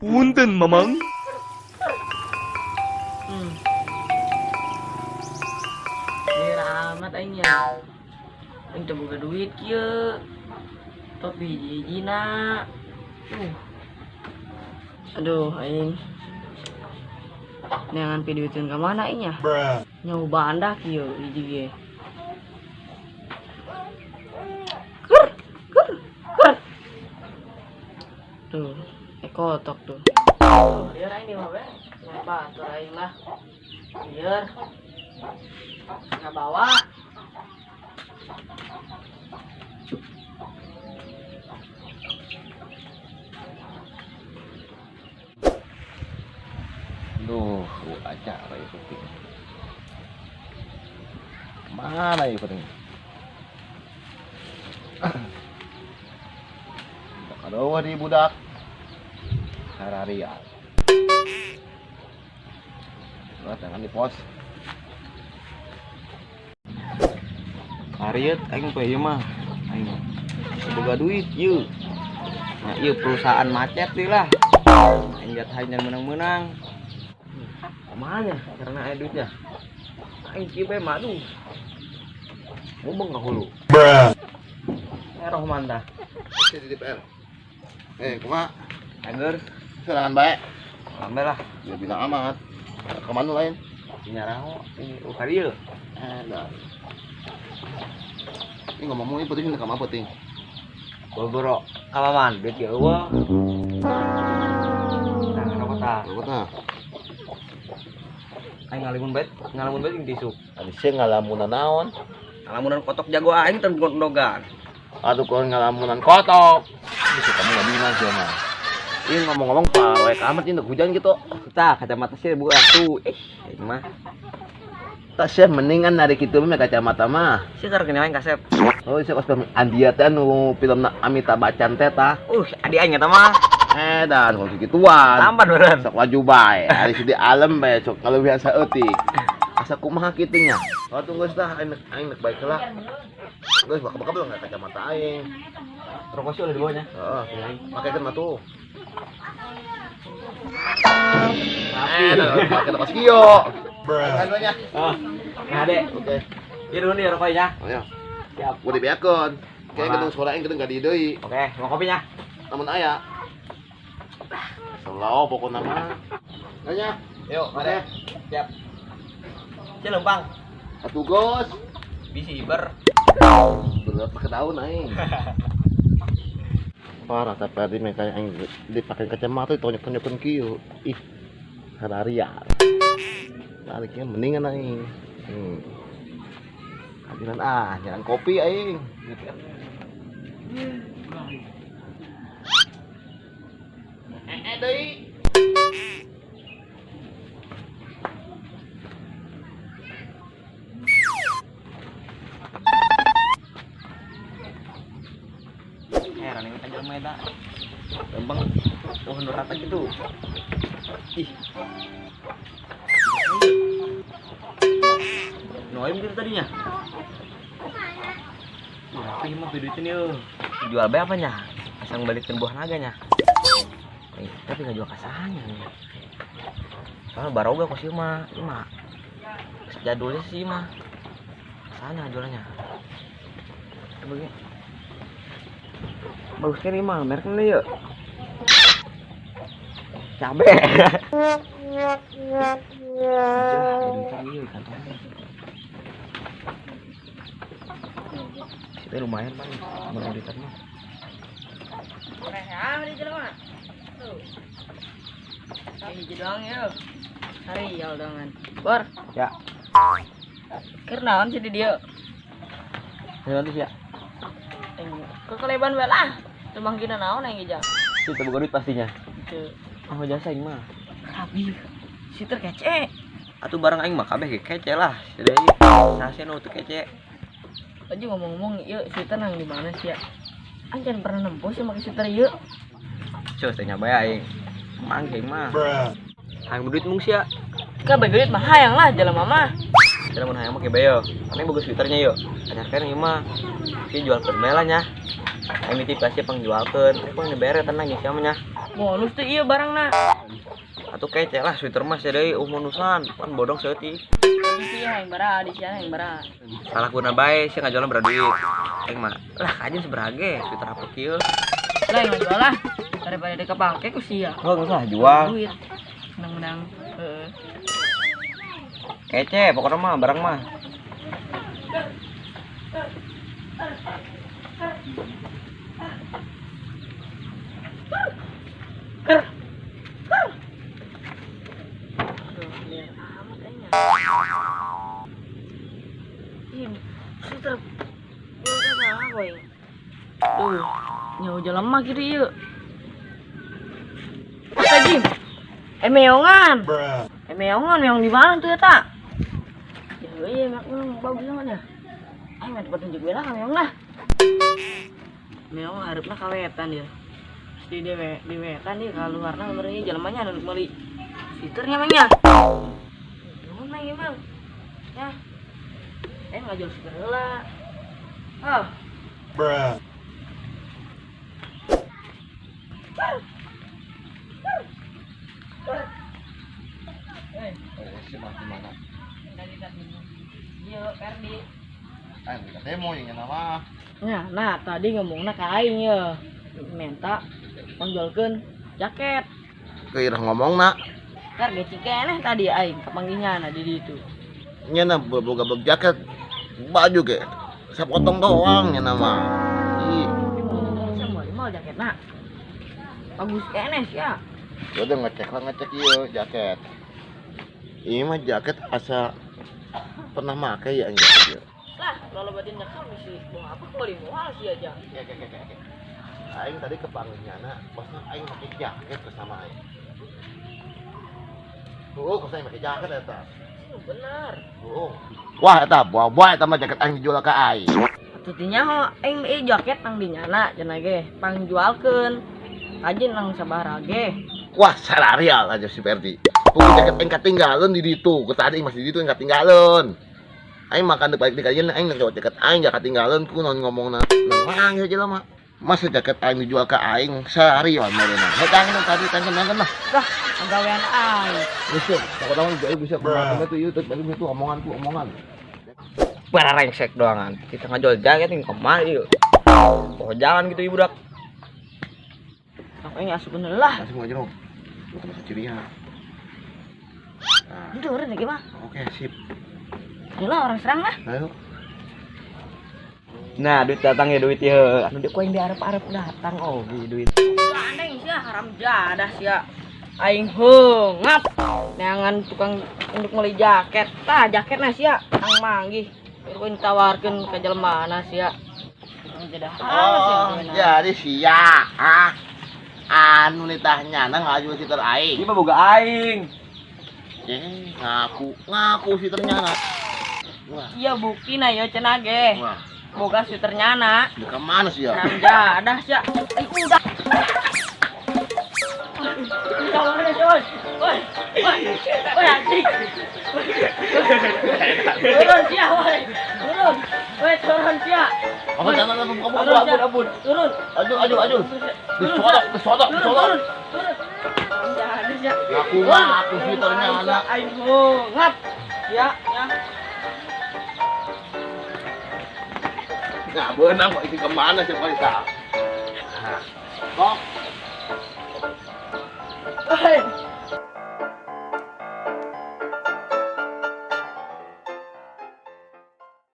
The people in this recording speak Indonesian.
Punten, Mamang. Ini amat aing ya. Aing teu boga duit kieu. Tapi hiji-hijina. Aduh, aing. Neangan piduiteun ka mana aing ya? Nyawa bandak kieu hiji ge. Kur, kur, kur. Tuh, kotok tuh. Biar aing di mah we. Ngapa tuh aing lah. Biar nggak bawa. Duh, acara ya penting. Mana ya penting? Aduh, di budak. Hararia. Jangan di pos. Hariet, aing pe ieu mah. Aing boga duit ieu. Nah, ieu perusahaan macet deui lah. Aing jat hanya menang-menang. Kemana? Karena ada duitnya. Aing kieu bae madu. Ngomong ka hulu. Roh mantah. Di DPR. Kumaha? Anger, Serangan baik. ambil lah. Ya bilang amat. Kemana lain? Nyaraho, ini ukarieu. Dah. Ini ngomong-ngomong penting ka apa penting? Boboro, amaman, duit ya eueuh. Nah, rokok tah. Kota. Aing ngalamun bae jeung tisu. Adi sih ngalamunan naon? Ngalamunan kotok jago aing teh gondogan. Aduh kau ngalamunan kotok. Bisa kamu nggak bilang sih mah. Ini ngomong-ngomong parek amat ini hujan gitu. Tah kacamata sih buat tuh. Aing mah. Tak sih mendingan dari kitu mah kacamata mah. Si keur kene aing kasep. Oh, saya pas Andia teh nu film Amitabh Bachchan teh tah. Adi aing eta mah. Dan kalau gituan. Tampan beureun. Sok waju bae. Ari di alam bae sok kalau biasa eutik. Asa kumaha kitu nya? Oh tunggu tah aing baik lah. Geus bakal belum kacamata aing. Rokok sih udah di bawahnya. Heeh, pakai kan tuh. Pakai lepas kio. Kan nya. Oh. Nah, Dek. Oke. Ieu dulu nih rokoknya. Oh ya. Siap. Gua dibeakeun. Kayak gedung sekolah aing gedung gadi deui. Oke, mau kopinya? Namun aya. Selaw pokokna mah. Nanya. Yuk, Oke. Siap. Cilumpang. Atuh Gus. Bisi Iber. Bener pakai daun aing. Parah tapi mereka yang dipakai kacamata itu tonjok-tonjokan kieu. Ih. Hararia. Baliknya mendingan aing. Adilan jangan kopi aing. Deui. Heran ini kan meda. Gampang. Oh, rata gitu. Ih. Noem gitu tadinya. Tapi mah duitnya nih. Jual bae apanya? Asang balikin buah naganya. Tapi nggak jual kasahannya nih. Soalnya baroga kok sih mah, ini mah jadulnya sih mah. Kasahannya jualannya. Begini. Bagus kan ini mah, mereknya nih yuk. Cabe. Kita lumayan bang, mau editan mah. Di jalan mana? Tuh. Hiji doang ya. Hari ya udangan. Bor, Ya, keur naon sih di dieu? nanti ya. Kekeleban we lah. Teu manggina naon aing geus. Kita buka duit pastinya. Teu. Oh jasa aing mah. Rabi. Si teu kece. Atuh barang aing mah kabeh ge kece lah. Jadi sasih nu teu kece. Aja ngomong-ngomong ieu si teu nang di mana sih ya? Aing can pernah nempuh sih make si teu ieu. Cus teh nyabai aing. Mangke mah. Hayang duit mung sia. Kabeh duit mah hayang lah jelema mah. Jalan mun hayang make bae. Ane bagus twitternya yuk. Ajarkeun ieu mah. Si jual bae lah nya. Aing nitip kasih pang jualkeun. Pang dibere tenang geus nya. bonus tuh iya barangna. Atuh kece lah sweater mas ya deui umunusan pan bodong seutik. Di yang bara, di sana yang bara. Salah guna bae sih ngajualna berduit. Aing mah lah aja seberage sweater apa kieu. Lah yang jual lah. Daripada dia kepake ku sia. Oh enggak usah jual. Duit. Menang-menang. Heeh. Kece pokoknya mah barang mah. Suster. Tuh, nyawa jalan mah gitu yuk. Apa Jim? Meongan. Meongan di mana tuh ya tak? Ya iya meong bagus banget ya. Ayo nggak dapat tunjuk bela meong lah. Meong harapnya kawetan dia. Di wetan dia kalau warna nomornya jalannya ada beli fiturnya emangnya. Nuhun mah gimana? Ya. Nggak jual segala. Ah. Si mati mana? Iya, Ferdi. Demo yang nama. Ya, nah tadi ngomongnya ke aing ya. Minta menjualkeun jaket. Kira ngomong nak. Kar geci keneh tadi aing kepanggihnya di ditu. Nya na boga jaket baju ke. Sepotong doang nya nama. Ih, Semua mau jaket nak. Bagus keneh sih ya. udah ngecek ieu jaket. Ini mah jaket asa pernah make ya enggak ya. Lah, kalau batin nyakal misi mau apa kok di mual sih aja. Aing tadi ke panggilnya bosnya aing pakai jaket ke sama aing. Kok saya pakai jaket eta? Benar. Wah eta buah eta mah jaket aing dijual ka aing. Tutinya ho aing jaket nang dinyana cenah ge pangjualkeun. Aja nang sabaraha ge. Wah salarial aja si Ferdi. Pugu jaket aing katinggalun di ditu. Ku tadi masih di ditu aing katinggalun. Aing makan balik di kajian aing nang jaket aing jaket katinggalun ku non ngomongna. Nang mang ya jelema. Masa jaket aing dijual ka aing salarial modena. Hedangan tadi tangkeun lah. Dah, pagawean aing. Bisa, tahu juga bisa berapa itu YouTube baru itu omongan. Bara rengsek doangan. Kita ngajual jaket ini kemana yuk. Oh jangan gitu ibu dak. Apa yang asup bener lah. Langsung aja dong. Bukan masuk cirinya. Nah, Itu udah gimana? oke sip. Ayolah orang serang lah. Ayo. Nah duit datang ya duit ya. Anu dia koin di arep datang oh duit. Gandeng sih haram jadah sih ya. Aing heungap. Neangan tukang untuk beli jaket. Tah jaketna sih ya ang manggih. Koin tawarkeun ka jelemaana sih ya. Jadah Oh, jadi sia. Anu nitahnya nang ngaju si aing. Ini mah boga aing. Ngaku si ternyata. Wah, iya bukti na ya cenah ge. wah. Boga si ternyana. Di kemana sih ya? Haram jadah sih ya. Udah. Jangan ada coy. Woi. Anjing. Turun sia, woi. Turun. Woi, turun sia. Apa jangan Ampun. Turun. Aju. Disodok. Turun. Jangan sia. Ngaku si ternyata. Ayo, ngap. Ya. Nah, benang kok ini kemana sih Pak Isa? Kok?